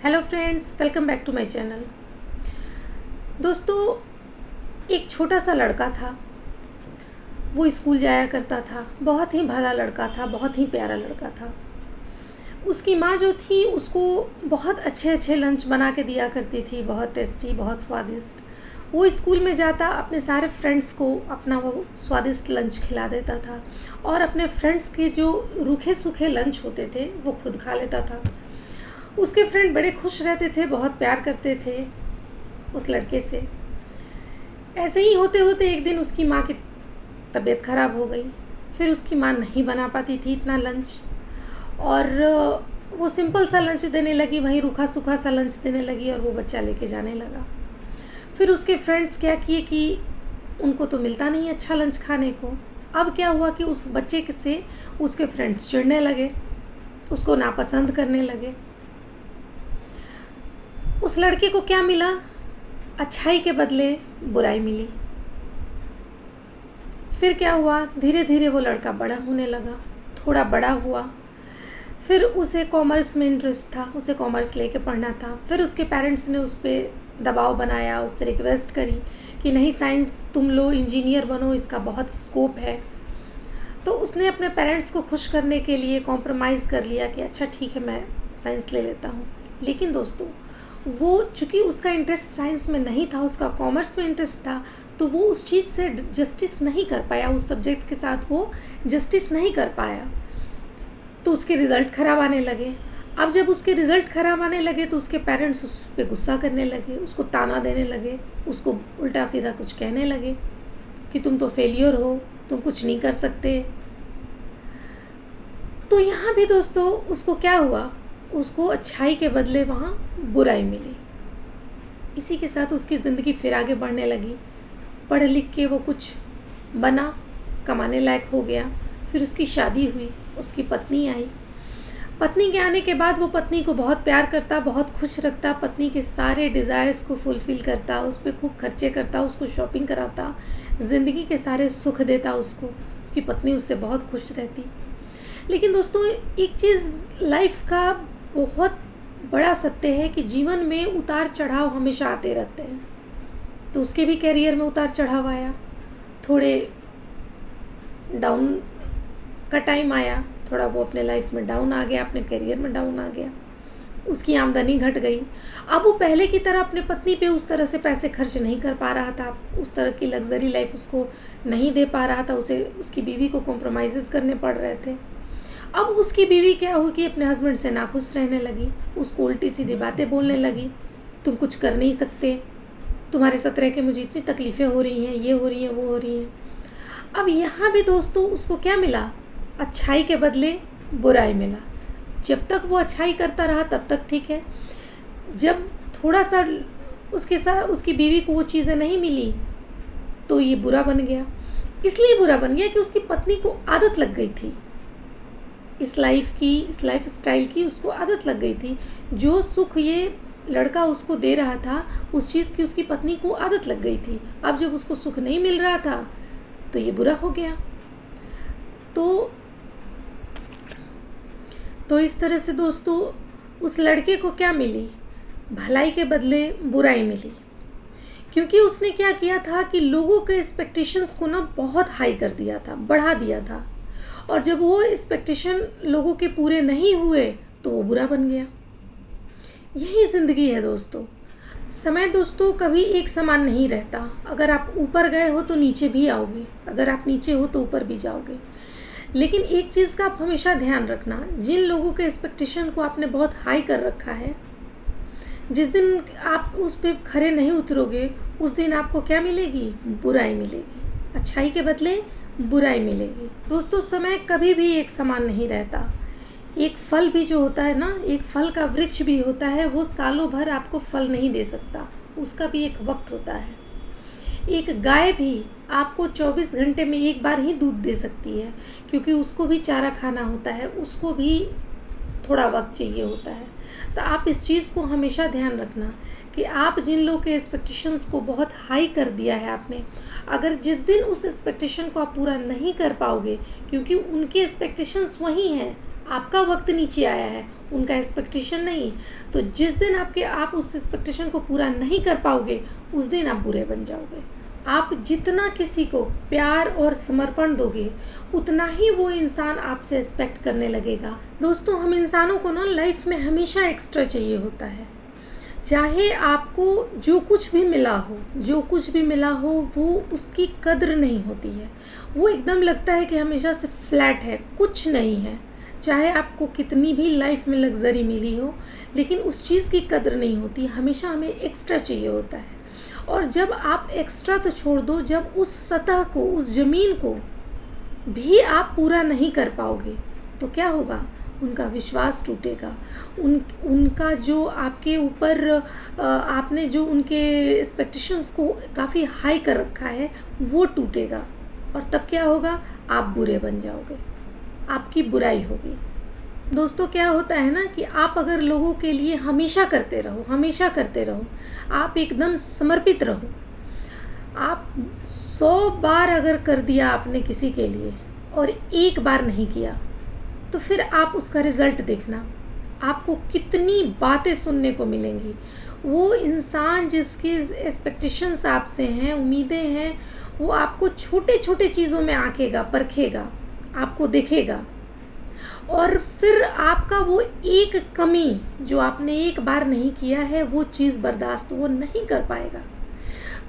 Hello friends, welcome back to my channel. दोस्तों, एक छोटा सा लड़का था। वो स्कूल जाया करता था। बहुत ही भला लड़का था, बहुत ही प्यारा लड़का था। उसकी माँ जो थी उसको बहुत अच्छे अच्छे लंच बना के दिया करती थी, बहुत टेस्टी, बहुत स्वादिष्ट। वो स्कूल में जाता, अपने सारे फ्रेंड्स को अपना वो स्वादिष्ट लंच खिला देता था और अपने फ्रेंड्स के जो रूखे सूखे लंच होते थे वो खुद खा लेता था। उसके फ्रेंड बड़े खुश रहते थे, बहुत प्यार करते थे उस लड़के से। ऐसे ही होते होते एक दिन उसकी माँ की तबीयत खराब हो गई। फिर उसकी माँ नहीं बना पाती थी इतना लंच, और वो सिंपल सा लंच देने लगी, वही रूखा सूखा सा लंच देने लगी, और वो बच्चा लेके जाने लगा। फिर उसके फ्रेंड्स क्या किए कि उनको तो मिलता नहीं अच्छा लंच खाने को। अब क्या हुआ कि उस बच्चे से उसके फ्रेंड्स चिढ़ने लगे, उसको नापसंद करने लगे। उस लड़के को क्या मिला? अच्छाई के बदले बुराई मिली। फिर क्या हुआ, धीरे धीरे वो लड़का बड़ा होने लगा, थोड़ा बड़ा हुआ। फिर उसे कॉमर्स में इंटरेस्ट था, उसे कॉमर्स लेके पढ़ना था। फिर उसके पेरेंट्स ने उस पर दबाव बनाया, उससे रिक्वेस्ट करी कि नहीं, साइंस तुम लो, इंजीनियर बनो, इसका बहुत स्कोप है। तो उसने अपने पेरेंट्स को खुश करने के लिए कॉम्प्रोमाइज़ कर लिया कि अच्छा ठीक है, मैं साइंस ले लेता हूँ। लेकिन दोस्तों, वो चूँकि उसका इंटरेस्ट साइंस में नहीं था, उसका कॉमर्स में इंटरेस्ट था, तो वो उस चीज़ से जस्टिस नहीं कर पाया, उस सब्जेक्ट के साथ वो जस्टिस नहीं कर पाया। तो उसके रिज़ल्ट ख़राब आने लगे। अब जब उसके रिज़ल्ट ख़राब आने लगे तो उसके पेरेंट्स उस पर गुस्सा करने लगे, उसको ताना देने लगे, उसको उल्टा सीधा कुछ कहने लगे कि तुम तो फेलियर हो, तुम कुछ नहीं कर सकते। तो यहाँ भी दोस्तों उसको क्या हुआ, उसको अच्छाई के बदले वहाँ बुराई मिली। इसी के साथ उसकी ज़िंदगी फिर आगे बढ़ने लगी। पढ़ लिख के वो कुछ बना, कमाने लायक हो गया। फिर उसकी शादी हुई, उसकी पत्नी आई। पत्नी के आने के बाद वो पत्नी को बहुत प्यार करता, बहुत खुश रखता, पत्नी के सारे डिज़ायर्स को फुलफ़िल करता, उस पर खूब खर्चे करता, उसको शॉपिंग कराता, ज़िंदगी के सारे सुख देता उसको। उसकी पत्नी उससे बहुत खुश रहती। लेकिन दोस्तों, एक चीज़ लाइफ का बहुत बड़ा सत्य है कि जीवन में उतार चढ़ाव हमेशा आते रहते हैं। तो उसके भी करियर में उतार चढ़ाव आया, थोड़े डाउन का टाइम आया, थोड़ा वो अपने लाइफ में डाउन आ गया, अपने करियर में डाउन आ गया, उसकी आमदनी घट गई। अब वो पहले की तरह अपने पत्नी पे उस तरह से पैसे खर्च नहीं कर पा रहा था, उस तरह की लग्जरी लाइफ उसको नहीं दे पा रहा था, उसे उसकी बीवी को कॉम्प्रोमाइज़ करने पड़ रहे थे। अब उसकी बीवी क्या हुई कि अपने हस्बैंड से नाखुश रहने लगी, उसको उल्टी सीधी बातें बोलने लगी, तुम कुछ कर नहीं सकते, तुम्हारे साथ रह के मुझे इतनी तकलीफ़ें हो रही हैं, ये हो रही हैं, वो हो रही हैं। अब यहाँ भी दोस्तों उसको क्या मिला? अच्छाई के बदले बुराई मिला। जब तक वो अच्छाई करता रहा तब तक ठीक है। जब थोड़ा सा उसके साथ उसकी बीवी को वो चीज़ें नहीं मिली तो ये बुरा बन गया। इसलिए बुरा बन गया कि उसकी पत्नी को आदत लग गई थी इस लाइफ स्टाइल की, उसको आदत लग गई थी। जो सुख ये लड़का उसको दे रहा था, उस चीज़ की उसकी पत्नी को आदत लग गई थी। अब जब उसको सुख नहीं मिल रहा था तो ये बुरा हो गया। तो इस तरह से दोस्तों उस लड़के को क्या मिली? भलाई के बदले बुराई मिली। क्योंकि उसने क्या किया था कि लोगों के एक्सपेक्टेशंस को ना बहुत हाई कर दिया था, बढ़ा दिया था, और जब वो एक्सपेक्टेशन लोगों के पूरे नहीं हुए तो वो बुरा बन गया। यही ज़िंदगी है दोस्तों। समय दोस्तों कभी एक समान नहीं रहता। अगर आप ऊपर गए हो तो नीचे भी आओगे, अगर आप नीचे हो तो ऊपर भी जाओगे। लेकिन एक चीज़ का आप हमेशा ध्यान रखना, जिन लोगों के एक्सपेक्टेशन को आपने बहुत हाई कर रखा है, जिस दिन आप उस पर खरे नहीं उतरोगे उस दिन आपको क्या मिलेगी? बुराई मिलेगी। अच्छाई के बदले बुराई मिलेगी। दोस्तों, समय कभी भी एक समान नहीं रहता। एक फल भी जो होता है ना, एक फल का वृक्ष भी होता है, वो सालों भर आपको फल नहीं दे सकता, उसका भी एक वक्त होता है। एक गाय भी आपको 24 घंटे में एक बार ही दूध दे सकती है, क्योंकि उसको भी चारा खाना होता है, उसको भी थोड़ा वक्त चाहिए होता है। तो आप इस चीज़ को हमेशा ध्यान रखना कि आप जिन लोगों के एक्सपेक्टेशंस को बहुत हाई कर दिया है आपने, अगर जिस दिन उस एक्सपेक्टेशन को आप पूरा नहीं कर पाओगे, क्योंकि उनके एक्सपेक्टेशंस वही हैं, आपका वक्त नीचे आया है, उनका एक्सपेक्टेशन नहीं। तो जिस दिन आप उस एक्सपेक्टेशन को पूरा नहीं कर पाओगे, उस दिन आप बुरे बन जाओगे। आप जितना किसी को प्यार और समर्पण दोगे, उतना ही वो इंसान आपसे एक्सपेक्ट करने लगेगा। दोस्तों, हम इंसानों को ना लाइफ में हमेशा एक्स्ट्रा चाहिए होता है। चाहे आपको जो कुछ भी मिला हो वो उसकी कद्र नहीं होती है। वो एकदम लगता है कि हमेशा से फ्लैट है, कुछ नहीं है। चाहे आपको कितनी भी लाइफ में लग्जरी मिली हो, लेकिन उस चीज़ की कद्र नहीं होती। हमेशा हमें एक्स्ट्रा चाहिए होता है। और जब आप एक्स्ट्रा तो छोड़ दो, जब उस सतह को, उस ज़मीन को भी आप पूरा नहीं कर पाओगे, तो क्या होगा? उनका विश्वास टूटेगा। उनका जो आपके ऊपर आपने जो उनके एक्सपेक्टेशंस को काफ़ी हाई कर रखा है, वो टूटेगा। और तब क्या होगा? आप बुरे बन जाओगे, आपकी बुराई होगी। दोस्तों, क्या होता है ना कि आप अगर लोगों के लिए हमेशा करते रहो, आप एकदम समर्पित रहो। आप 100 बार अगर कर दिया आपने किसी के लिए और एक बार नहीं किया, तो फिर आप उसका रिजल्ट देखना, आपको कितनी बातें सुनने को मिलेंगी। वो इंसान जिसकी एक्सपेक्टेशंस आपसे हैं, उम्मीदें हैं, वो आपको छोटे छोटे चीज़ों में आंकेगा, परखेगा, आपको देखेगा। और फिर आपका वो एक कमी जो आपने एक बार नहीं किया है, वो चीज़ बर्दाश्त वो नहीं कर पाएगा।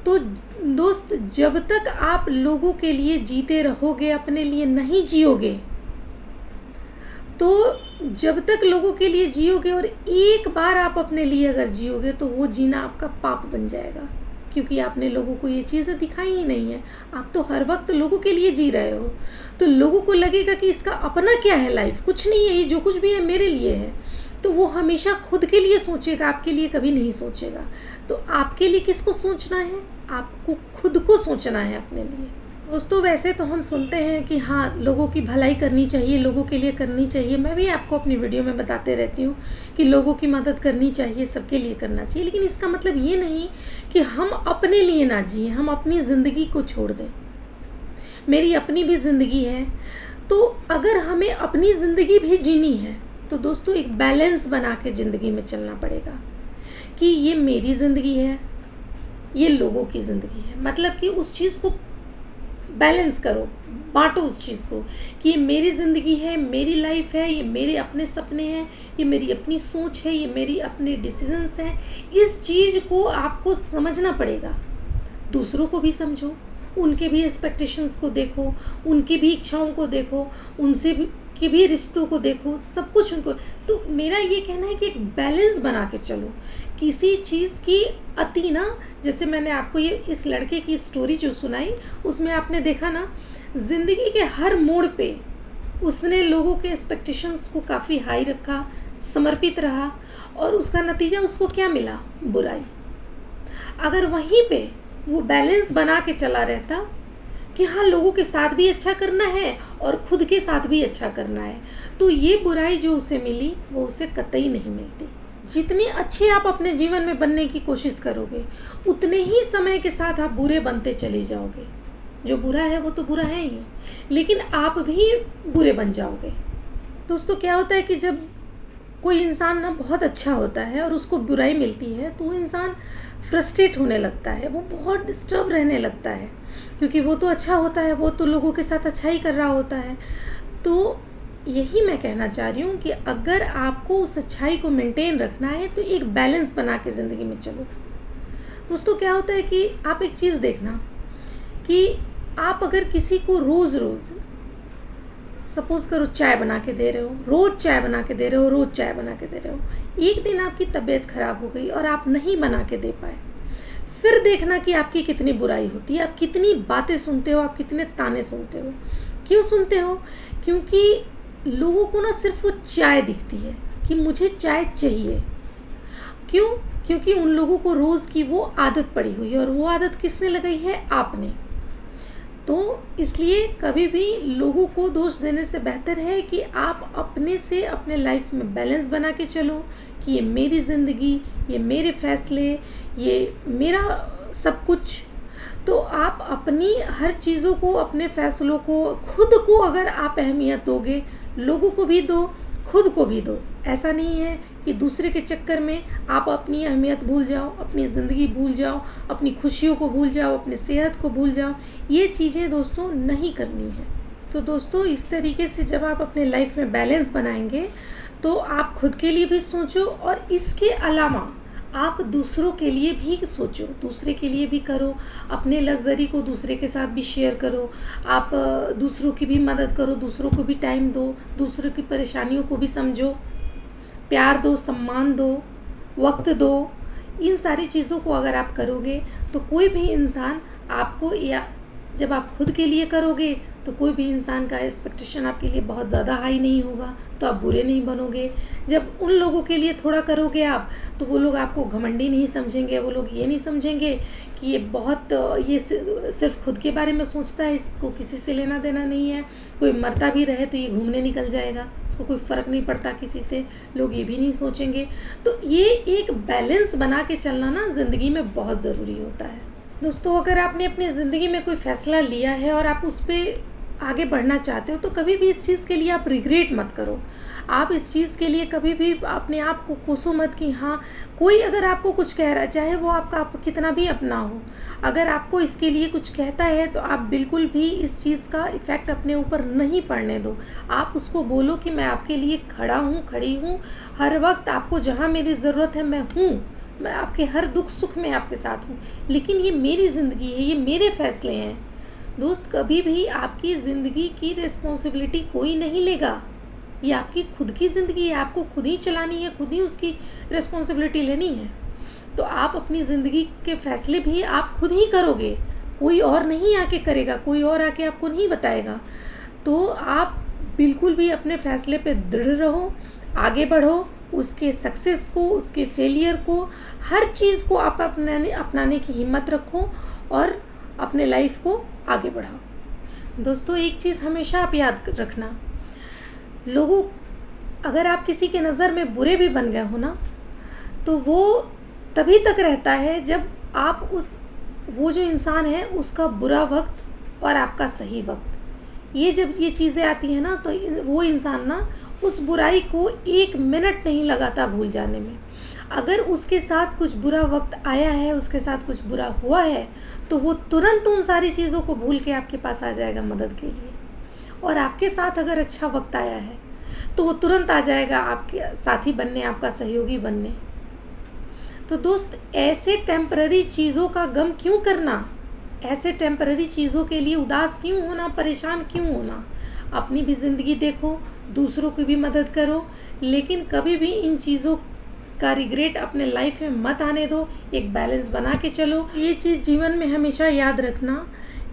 तो दोस्त, जब तक आप लोगों के लिए जीते रहोगे, अपने लिए नहीं जियोगे, तो जब तक लोगों के लिए जियोगे और एक बार आप अपने लिए अगर जियोगे, तो वो जीना आपका पाप बन जाएगा। क्योंकि आपने लोगों को ये चीज़ें दिखाई ही नहीं है। आप तो हर वक्त लोगों के लिए जी रहे हो, तो लोगों को लगेगा कि इसका अपना क्या है, लाइफ कुछ नहीं है, ये जो कुछ भी है मेरे लिए है। तो वो हमेशा खुद के लिए सोचेगा, आपके लिए कभी नहीं सोचेगा। तो आपके लिए किसको सोचना है? आपको खुद को सोचना है अपने लिए। दोस्तों, वैसे तो हम सुनते हैं कि हाँ, लोगों की भलाई करनी चाहिए, लोगों के लिए करनी चाहिए। मैं भी आपको अपनी वीडियो में बताते रहती हूँ कि लोगों की मदद करनी चाहिए, सबके लिए करना चाहिए। लेकिन इसका मतलब ये नहीं कि हम अपने लिए ना जिए, हम अपनी ज़िंदगी को छोड़ दें। मेरी अपनी भी ज़िंदगी है, तो अगर हमें अपनी ज़िंदगी भी जीनी है, तो दोस्तों एक बैलेंस बना के ज़िंदगी में चलना पड़ेगा कि ये मेरी ज़िंदगी है, ये लोगों की ज़िंदगी है। मतलब कि उस चीज़ को बैलेंस करो, बांटो उस चीज़ को कि ये मेरी ज़िंदगी है, मेरी लाइफ है, ये मेरे अपने सपने हैं, ये मेरी अपनी सोच है, ये मेरी अपने डिसीजंस हैं। इस चीज़ को आपको समझना पड़ेगा। दूसरों को भी समझो, उनके भी एक्सपेक्टेशंस को देखो, उनकी भी इच्छाओं को देखो, उनसे भी के भी रिश्तों को देखो, सब कुछ उनको। तो मेरा ये कहना है कि एक बैलेंस बना के चलो। किसी चीज़ की अति ना, जैसे मैंने आपको ये इस लड़के की स्टोरी जो सुनाई, उसमें आपने देखा ना, ज़िंदगी के हर मोड़ पे उसने लोगों के एक्सपेक्टेशंस को काफ़ी हाई रखा, समर्पित रहा, और उसका नतीजा उसको क्या मिला? बुराई। अगर वहीं पे वो बैलेंस बना के चला रहता कि हाँ, लोगों के साथ भी अच्छा करना है और खुद के साथ भी अच्छा करना है, तो ये बुराई जो उसे मिली, वो उसे कतई नहीं मिलती। जितने अच्छे आप अपने जीवन में बनने की कोशिश करोगे, उतने ही समय के साथ आप बुरे बनते चले जाओगे। जो बुरा है वो तो बुरा है ही, लेकिन आप भी बुरे बन जाओगे। दोस्तों, क्या होता है कि जब कोई इंसान ना बहुत अच्छा होता है और उसको बुराई मिलती है, तो वो इंसान फ्रस्ट्रेट होने लगता है, वो बहुत डिस्टर्ब रहने लगता है, क्योंकि वो तो अच्छा होता है, वो तो लोगों के साथ अच्छा ही कर रहा होता है। तो यही मैं कहना चाह रही हूँ कि अगर आपको उस अच्छाई को मेंटेन रखना है, तो एक बैलेंस बना के ज़िंदगी में चलो। दोस्तों, क्या होता है कि आप एक चीज़ देखना कि आप अगर किसी को रोज़ रोज़, सपोज करो, चाय बना के दे रहे हो, रोज़ चाय बना के दे रहे हो, रोज़ चाय बना के दे रहे हो, एक दिन आपकी तबीयत खराब हो गई और आप नहीं बना के दे पाए, फिर देखना कि आपकी कितनी बुराई होती है, आप कितनी बातें सुनते हो, आप कितने ताने सुनते हो। क्यों सुनते हो? क्योंकि लोगों को ना सिर्फ वो चाय दिखती है कि मुझे चाय चाहिए। क्यों? क्योंकि उन लोगों को रोज़ की वो आदत पड़ी हुई है, और वो आदत किसने लगाई है? आपने। तो इसलिए कभी भी लोगों को दोष देने से बेहतर है कि आप अपने से अपने लाइफ में बैलेंस बना के चलो कि ये मेरी ज़िंदगी, ये मेरे फैसले, ये मेरा सब कुछ। तो आप अपनी हर चीज़ों को, अपने फैसलों को, खुद को अगर आप अहमियत दोगे, लोगों को भी दो, खुद को भी दो, ऐसा नहीं है कि दूसरे के चक्कर में आप अपनी अहमियत भूल जाओ, अपनी ज़िंदगी भूल जाओ, अपनी खुशियों को भूल जाओ, अपनी सेहत को भूल जाओ। ये चीज़ें दोस्तों नहीं करनी है। तो दोस्तों इस तरीके से जब आप अपने लाइफ में बैलेंस बनाएंगे तो आप खुद के लिए भी सोचो और इसके अलावा आप दूसरों के लिए भी सोचो, दूसरे के लिए भी करो, अपने लग्जरी को दूसरे के साथ भी शेयर करो, आप दूसरों की भी मदद करो, दूसरों को भी टाइम दो, दूसरों की परेशानियों को भी समझो, प्यार दो, सम्मान दो, वक्त दो। इन सारी चीज़ों को अगर आप करोगे तो कोई भी इंसान आपको, या जब आप खुद के लिए करोगे तो कोई भी इंसान का एक्सपेक्टेशन आपके लिए बहुत ज़्यादा हाई नहीं होगा, तो आप बुरे नहीं बनोगे। जब उन लोगों के लिए थोड़ा करोगे आप, तो वो लोग आपको घमंडी नहीं समझेंगे, वो लोग ये नहीं समझेंगे कि ये सिर्फ खुद के बारे में सोचता है, इसको किसी से लेना देना नहीं है, कोई मरता भी रहे तो ये घूमने निकल जाएगा, इसको कोई फ़र्क नहीं पड़ता किसी से, लोग ये भी नहीं सोचेंगे। तो ये एक बैलेंस बना के चलना ना ज़िंदगी में बहुत ज़रूरी होता है। दोस्तों अगर आपने अपनी ज़िंदगी में कोई फ़ैसला लिया है और आप उस पर आगे बढ़ना चाहते हो तो कभी भी इस चीज़ के लिए आप रिग्रेट मत करो। आप इस चीज़ के लिए कभी भी अपने आप को कोसो मत कि हाँ, कोई अगर आपको कुछ कह रहा है, चाहे वो आपका कितना भी अपना हो, अगर आपको इसके लिए कुछ कहता है तो आप बिल्कुल भी इस चीज़ का इफ़ेक्ट अपने ऊपर नहीं पड़ने दो। आप उसको बोलो कि मैं आपके लिए खड़ा हूँ, खड़ी हूँ, हर वक्त आपको जहाँ मेरी ज़रूरत है मैं हूँ, मैं आपके हर दुख सुख में आपके साथ हूँ, लेकिन ये मेरी ज़िंदगी है, ये मेरे फैसले हैं। दोस्त कभी भी आपकी ज़िंदगी की रिस्पॉन्सिबिलिटी कोई नहीं लेगा, ये आपकी खुद की ज़िंदगी है, आपको खुद ही चलानी है, खुद ही उसकी रिस्पॉन्सिबिलिटी लेनी है। तो आप अपनी ज़िंदगी के फैसले भी आप खुद ही करोगे, कोई और नहीं आके करेगा, कोई और आके आपको नहीं बताएगा। तो आप बिल्कुल भी अपने फैसले पे दृढ़ रहो, आगे बढ़ो, उसके सक्सेस को, उसके फेलियर को, हर चीज़ को आप अपनाने की हिम्मत रखो और अपने लाइफ को आगे बढ़ाओ। दोस्तों एक चीज़ हमेशा आप याद रखना, लोगों, अगर आप किसी के नज़र में बुरे भी बन गए हो ना, तो वो तभी तक रहता है जब आप वो जो इंसान है उसका बुरा वक्त और आपका सही वक्त, जब ये चीज़ें आती हैं ना, तो वो इंसान ना उस बुराई को 1 मिनट नहीं लगाता भूल जाने में। अगर उसके साथ कुछ बुरा वक्त आया है, उसके साथ कुछ बुरा हुआ है, तो वो तुरंत उन सारी चीज़ों को भूल के आपके पास आ जाएगा मदद के लिए। और आपके साथ अगर अच्छा वक्त आया है तो वो तुरंत आ जाएगा आपके साथी बनने, आपका सहयोगी बनने। तो दोस्त ऐसे टेम्पररी चीज़ों का गम क्यों करना, ऐसे टेम्पररी चीज़ों के लिए उदास क्यों होना, परेशान क्यों होना। अपनी भी ज़िंदगी देखो, दूसरों की भी मदद करो, लेकिन कभी भी इन चीज़ों का रिग्रेट अपने लाइफ में मत आने दो। एक बैलेंस बना के चलो। ये चीज़ जीवन में हमेशा याद रखना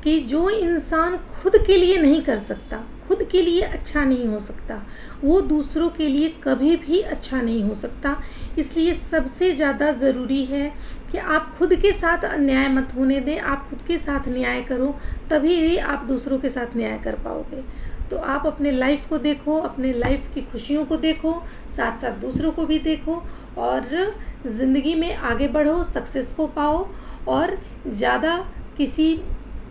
कि जो इंसान खुद के लिए नहीं कर सकता, खुद के लिए अच्छा नहीं हो सकता, वो दूसरों के लिए कभी भी अच्छा नहीं हो सकता। इसलिए सबसे ज़्यादा ज़रूरी है कि आप खुद के साथ अन्याय मत होने दें, आप खुद के साथ न्याय करो, तभी भी आप दूसरों के साथ न्याय कर पाओगे। तो आप अपने लाइफ को देखो, अपने लाइफ की खुशियों को देखो, साथ साथ दूसरों को भी देखो और ज़िंदगी में आगे बढ़ो, सक्सेस को पाओ और ज़्यादा किसी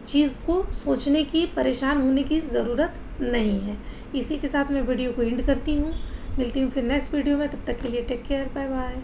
चीज़ को सोचने की, परेशान होने की ज़रूरत नहीं है। इसी के साथ मैं वीडियो को एंड करती हूँ। मिलती हूँ फिर नेक्स्ट वीडियो में, तब तक के लिए टेक केयर, बाय बाय।